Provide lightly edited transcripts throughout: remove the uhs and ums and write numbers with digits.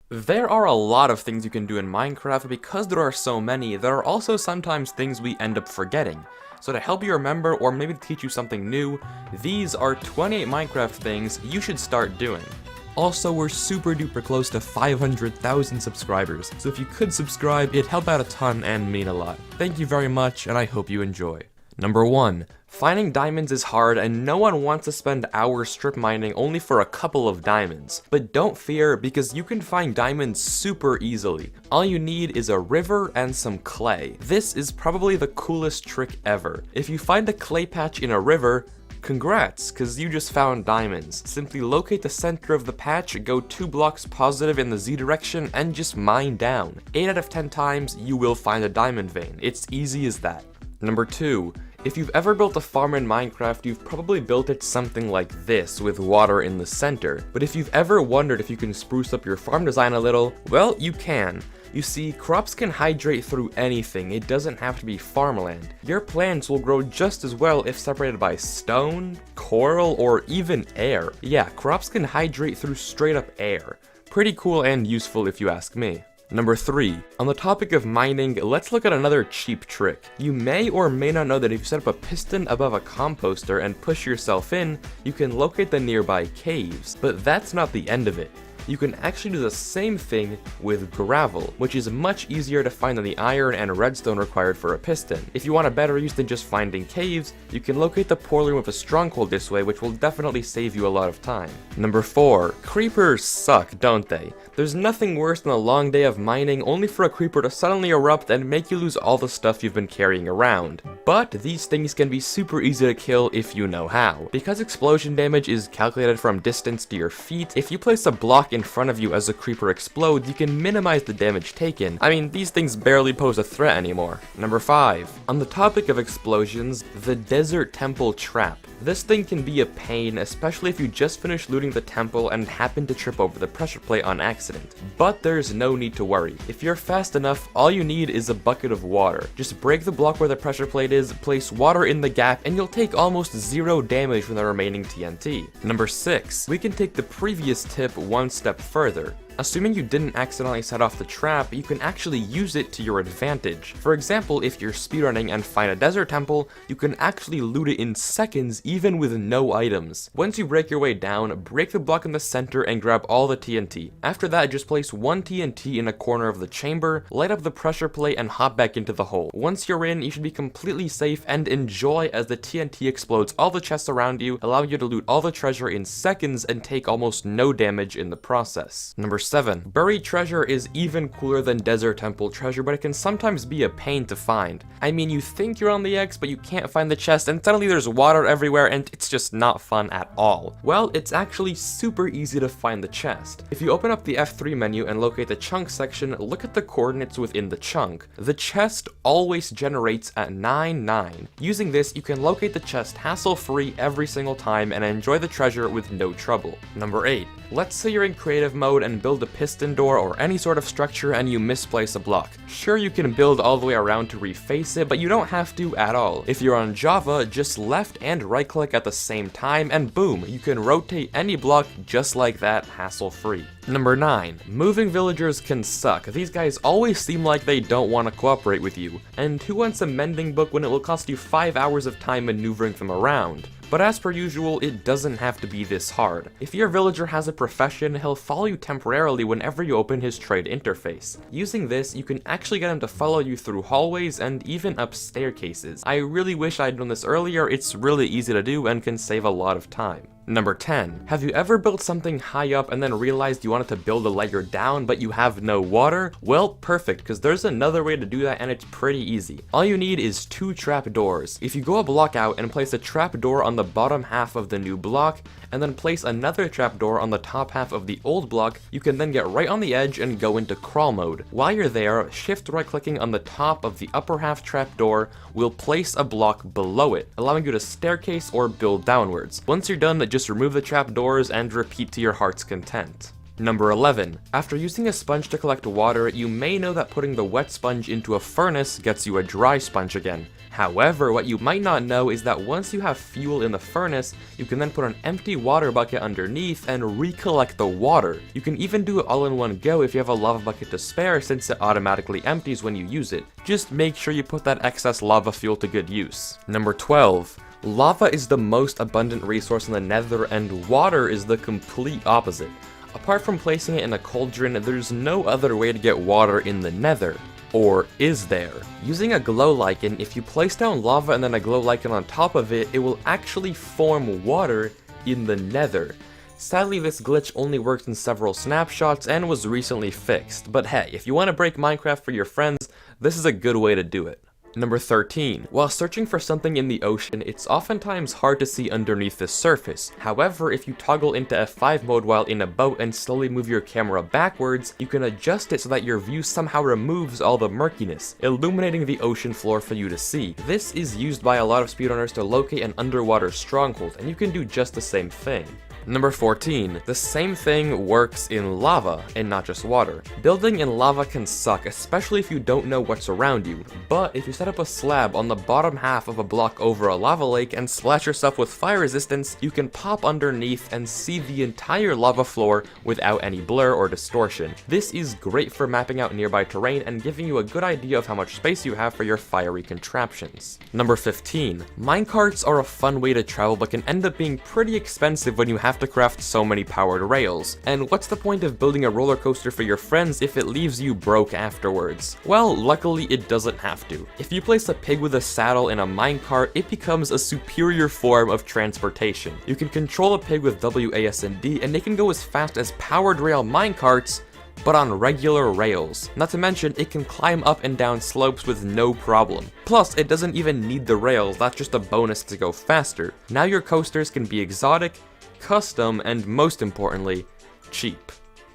There are a lot of things you can do in Minecraft, but because there are so many, there are also sometimes things we end up forgetting. So to help you remember, or maybe to teach you something new, these are 28 Minecraft things you should start doing. Also, we're super duper close to 500,000 subscribers, so if you could subscribe, it'd help out a ton and mean a lot. Thank you very much, and I hope you enjoy. Number 1. Finding diamonds is hard, and no one wants to spend hours strip mining only for a couple of diamonds. But don't fear, because you can find diamonds super easily. All you need is a river and some clay. This is probably the coolest trick ever. If you find a clay patch in a river, congrats, cause you just found diamonds. Simply locate the center of the patch, go 2 blocks positive in the Z direction, and just mine down. 8 out of 10 times, you will find a diamond vein. It's easy as that. Number 2. If you've ever built a farm in Minecraft, you've probably built it something like this, with water in the center. But if you've ever wondered if you can spruce up your farm design a little, well, you can. You see, crops can hydrate through anything, it doesn't have to be farmland. Your plants will grow just as well if separated by stone, coral, or even air. Yeah, crops can hydrate through straight up air. Pretty cool and useful if you ask me. Number 3. On the topic of mining, let's look at another cheap trick. You may or may not know that if you set up a piston above a composter and push yourself in, you can locate the nearby caves. But that's not the end of it. You can actually do the same thing with gravel, which is much easier to find than the iron and redstone required for a piston. If you want a better use than just finding caves, you can locate the portal room of a stronghold this way, which will definitely save you a lot of time. Number 4. Creepers suck, don't they? There's nothing worse than a long day of mining only for a creeper to suddenly erupt and make you lose all the stuff you've been carrying around. But these things can be super easy to kill if you know how. Because explosion damage is calculated from distance to your feet, if you place a block in front of you as the creeper explodes, you can minimize the damage taken. I mean, these things barely pose a threat anymore. Number 5. On the topic of explosions, the Desert Temple Trap. This thing can be a pain, especially if you just finished looting the temple and happen to trip over the pressure plate on accident. But there's no need to worry. If you're fast enough, all you need is a bucket of water. Just break the block where the pressure plate is, place water in the gap, and you'll take almost 0 damage from the remaining TNT. Number 6. We can take the previous tip one step further. Assuming you didn't accidentally set off the trap, you can actually use it to your advantage. For example, if you're speedrunning and find a desert temple, you can actually loot it in seconds even with no items. Once you break your way down, break the block in the center and grab all the TNT. After that, just place 1 TNT in a corner of the chamber, light up the pressure plate, and hop back into the hole. Once you're in, you should be completely safe and enjoy as the TNT explodes all the chests around you, allowing you to loot all the treasure in seconds and take almost no damage in the process. Number 7. Buried treasure is even cooler than Desert Temple treasure, but it can sometimes be a pain to find. I mean, you think you're on the X, but you can't find the chest, and suddenly there's water everywhere, and it's just not fun at all. Well, it's actually super easy to find the chest. If you open up the F3 menu and locate the chunk section, look at the coordinates within the chunk. The chest always generates at 9,9. Using this, you can locate the chest hassle-free every single time and enjoy the treasure with no trouble. Number 8. Let's say you're in creative mode and build a piston door or any sort of structure and you misplace a block. Sure, you can build all the way around to reface it, but you don't have to at all. If you're on Java, just left and right click at the same time and boom, you can rotate any block just like that, hassle-free. Number 9. Moving villagers can suck. These guys always seem like they don't want to cooperate with you. And who wants a mending book when it will cost you 5 hours of time maneuvering them around? But as per usual, it doesn't have to be this hard. If your villager has a profession, he'll follow you temporarily whenever you open his trade interface. Using this, you can actually get him to follow you through hallways and even up staircases. I really wish I'd known this earlier. It's really easy to do and can save a lot of time. Number 10. Have you ever built something high up and then realized you wanted to build a layer down but you have no water? Well, perfect, because there's another way to do that and it's pretty easy. All you need is 2 trapdoors. If you go a block out and place a trapdoor on the bottom half of the new block, and then place another trapdoor on the top half of the old block, you can then get right on the edge and go into crawl mode. While you're there, shift right clicking on the top of the upper half trapdoor will place a block below it, allowing you to staircase or build downwards. Once you're done, just remove the trapdoors and repeat to your heart's content. Number 11. After using a sponge to collect water, you may know that putting the wet sponge into a furnace gets you a dry sponge again. However, what you might not know is that once you have fuel in the furnace, you can then put an empty water bucket underneath and recollect the water. You can even do it all in one go if you have a lava bucket to spare, since it automatically empties when you use it. Just make sure you put that excess lava fuel to good use. Number 12. Lava is the most abundant resource in the Nether, and water is the complete opposite. Apart from placing it in a cauldron, there's no other way to get water in the Nether. Or is there? Using a glow lichen, if you place down lava and then a glow lichen on top of it, it will actually form water in the Nether. Sadly, this glitch only worked in several snapshots and was recently fixed, but hey, if you want to break Minecraft for your friends, this is a good way to do it. Number 13. While searching for something in the ocean, it's oftentimes hard to see underneath the surface. However, if you toggle into F5 mode while in a boat and slowly move your camera backwards, you can adjust it so that your view somehow removes all the murkiness, illuminating the ocean floor for you to see. This is used by a lot of speedrunners to locate an underwater stronghold, and you can do just the same thing. Number 14. The same thing works in lava, and not just water. Building in lava can suck, especially if you don't know what's around you, but if you set up a slab on the bottom half of a block over a lava lake and splash yourself with fire resistance, you can pop underneath and see the entire lava floor without any blur or distortion. This is great for mapping out nearby terrain and giving you a good idea of how much space you have for your fiery contraptions. Number 15. Minecarts are a fun way to travel but can end up being pretty expensive when you have to craft so many powered rails. And what's the point of building a roller coaster for your friends if it leaves you broke afterwards? Well, luckily it doesn't have to. If you place a pig with a saddle in a minecart, it becomes a superior form of transportation. You can control a pig with WASD and they can go as fast as powered rail minecarts, but on regular rails. Not to mention, it can climb up and down slopes with no problem. Plus, it doesn't even need the rails, that's just a bonus to go faster. Now your coasters can be exotic, custom, and most importantly, cheap.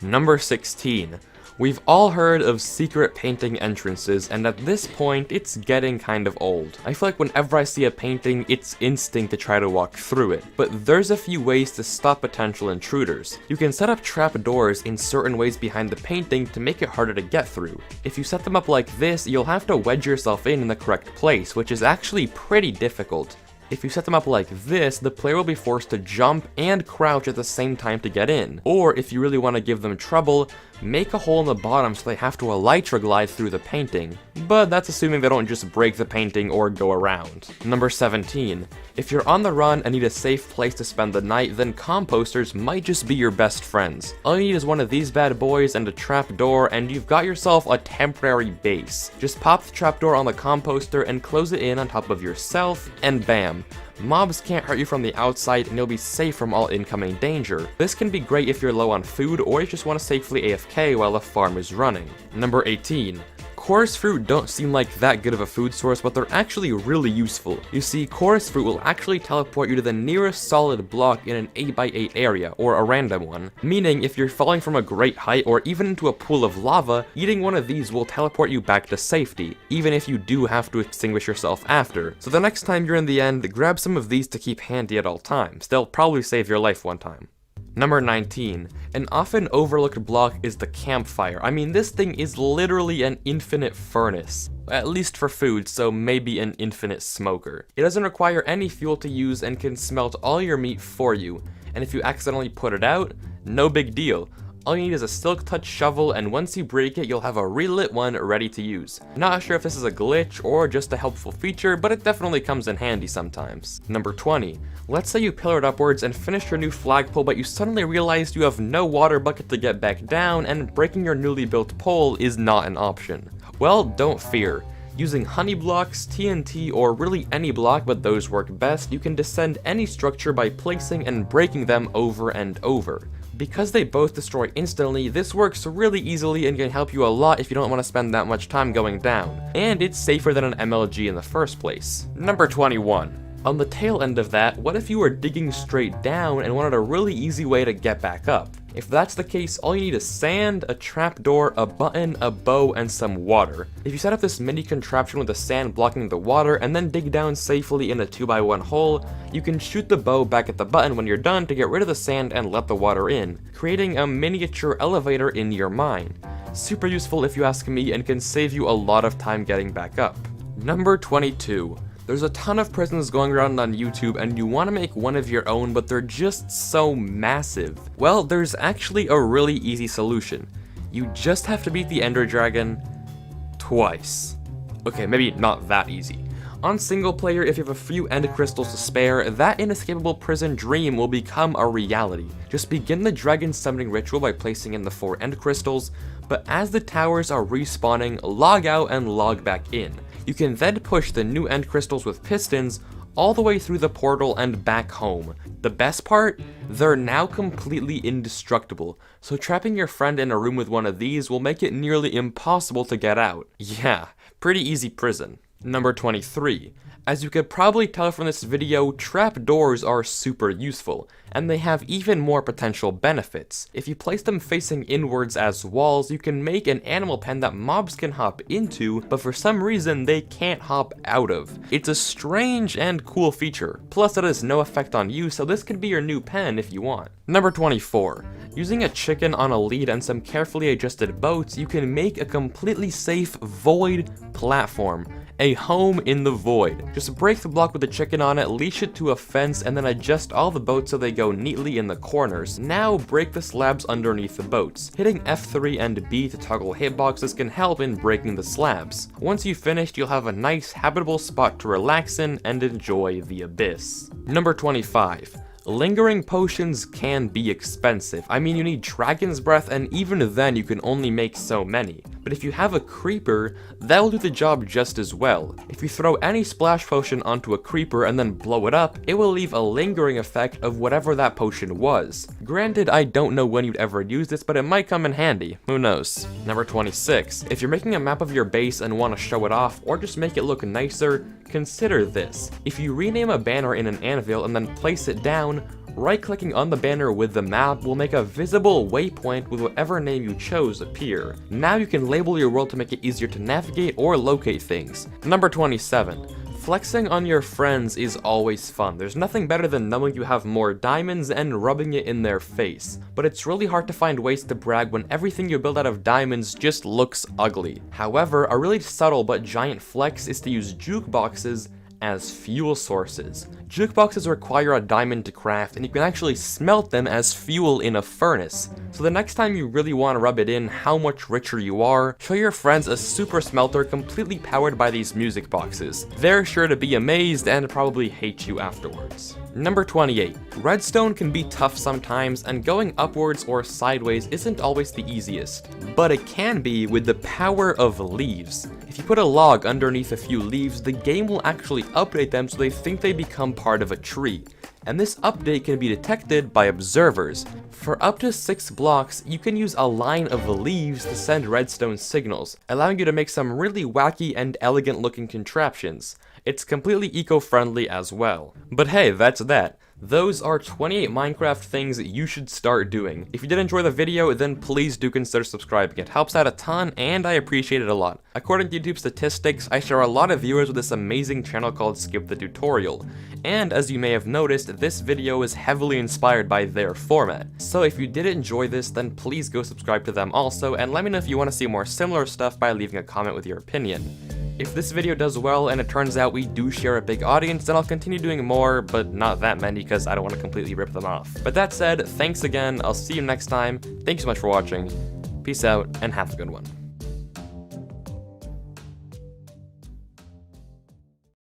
Number 16. We've all heard of secret painting entrances, and at this point, it's getting kind of old. I feel like whenever I see a painting, it's instinct to try to walk through it. But there's a few ways to stop potential intruders. You can set up trapdoors in certain ways behind the painting to make it harder to get through. If you set them up like this, you'll have to wedge yourself in the correct place, which is actually pretty difficult. If you set them up like this, the player will be forced to jump and crouch at the same time to get in. Or if you really want to give them trouble, make a hole in the bottom so they have to elytra glide through the painting. But that's assuming they don't just break the painting or go around. Number 17. If you're on the run and need a safe place to spend the night, then composters might just be your best friends. All you need is one of these bad boys and a trapdoor, and you've got yourself a temporary base. Just pop the trapdoor on the composter and close it in on top of yourself, and bam. Mobs can't hurt you from the outside and you'll be safe from all incoming danger. This can be great if you're low on food or you just want to safely AFK while a farm is running. Number 18. Chorus fruit don't seem like that good of a food source, but they're actually really useful. You see, chorus fruit will actually teleport you to the nearest solid block in an 8x8 area, or a random one. Meaning, if you're falling from a great height or even into a pool of lava, eating one of these will teleport you back to safety, even if you do have to extinguish yourself after. So the next time you're in the end, grab some of these to keep handy at all times. They'll probably save your life one time. Number 19. An often overlooked block is the campfire. I mean, this thing is literally an infinite furnace. At least for food, so maybe an infinite smoker. It doesn't require any fuel to use and can smelt all your meat for you. And if you accidentally put it out, no big deal. All you need is a Silk Touch shovel, and once you break it, you'll have a relit one ready to use. Not sure if this is a glitch or just a helpful feature, but it definitely comes in handy sometimes. Number 20. Let's say you pillared upwards and finished your new flagpole, but you suddenly realized you have no water bucket to get back down, and breaking your newly built pole is not an option. Well, don't fear. Using honey blocks, TNT, or really any block, but those work best, you can descend any structure by placing and breaking them over and over. Because they both destroy instantly, this works really easily and can help you a lot if you don't want to spend that much time going down. And it's safer than an MLG in the first place. Number 21. On the tail end of that, what if you were digging straight down and wanted a really easy way to get back up? If that's the case, all you need is sand, a trapdoor, a button, a bow, and some water. If you set up this mini contraption with the sand blocking the water and then dig down safely in a 2x1 hole, you can shoot the bow back at the button when you're done to get rid of the sand and let the water in, creating a miniature elevator in your mine. Super useful if you ask me, and can save you a lot of time getting back up. Number 22. There's a ton of prisons going around on YouTube and you want to make one of your own, but they're just so massive. Well, there's actually a really easy solution. You just have to beat the Ender Dragon twice. Okay, maybe not that easy. On single player, if you have a few End Crystals to spare, that inescapable prison dream will become a reality. Just begin the dragon summoning ritual by placing in the 4 End Crystals, but as the towers are respawning, log out and log back in. You can then push the new End Crystals with pistons all the way through the portal and back home. The best part? They're now completely indestructible, so trapping your friend in a room with one of these will make it nearly impossible to get out. Yeah, pretty easy prison. Number 23. As you could probably tell from this video, trapdoors are super useful, and they have even more potential benefits. If you place them facing inwards as walls, you can make an animal pen that mobs can hop into, but for some reason they can't hop out of. It's a strange and cool feature, plus it has no effect on you, so this could be your new pen if you want. Number 24. Using a chicken on a lead and some carefully adjusted boats, you can make a completely safe void platform. A home in the void. Just break the block with the chicken on it, leash it to a fence, and then adjust all the boats so they go neatly in the corners. Now break the slabs underneath the boats. Hitting F3 and B to toggle hitboxes can help in breaking the slabs. Once you've finished, you'll have a nice habitable spot to relax in and enjoy the abyss. Number 25. Lingering potions can be expensive. I mean, you need Dragon's Breath, and even then you can only make so many. But if you have a creeper, that will do the job just as well. If you throw any splash potion onto a creeper and then blow it up, it will leave a lingering effect of whatever that potion was. Granted, I don't know when you'd ever use this, but it might come in handy. Who knows? Number 26. If you're making a map of your base and want to show it off, or just make it look nicer, consider this. If you rename a banner in an anvil and then place it down, right-clicking on the banner with the map will make a visible waypoint with whatever name you chose appear. Now you can label your world to make it easier to navigate or locate things. Number 27. Flexing on your friends is always fun. There's nothing better than knowing you have more diamonds and rubbing it in their face. But it's really hard to find ways to brag when everything you build out of diamonds just looks ugly. However, a really subtle but giant flex is to use jukeboxes as fuel sources. Jukeboxes require a diamond to craft, and you can actually smelt them as fuel in a furnace. So the next time you really want to rub it in how much richer you are, show your friends a super smelter completely powered by these music boxes. They're sure to be amazed and probably hate you afterwards. Number 28. Redstone can be tough sometimes, and going upwards or sideways isn't always the easiest, but it can be with the power of leaves. If you put a log underneath a few leaves, the game will actually update them so they think they become part of a tree. And this update can be detected by observers. For up to 6 blocks, you can use a line of leaves to send redstone signals, allowing you to make some really wacky and elegant looking contraptions. It's completely eco-friendly as well. But hey, that's that. Those are 28 Minecraft things that you should start doing. If you did enjoy the video, then please do consider subscribing. It helps out a ton, and I appreciate it a lot. According to YouTube statistics, I share a lot of viewers with this amazing channel called Skip the Tutorial. And as you may have noticed, this video is heavily inspired by their format. So if you did enjoy this, then please go subscribe to them also, and let me know if you want to see more similar stuff by leaving a comment with your opinion. If this video does well and it turns out we do share a big audience, then I'll continue doing more, but not that many because I don't want to completely rip them off. But that said, thanks again, I'll see you next time, thanks so much for watching, peace out, and have a good one.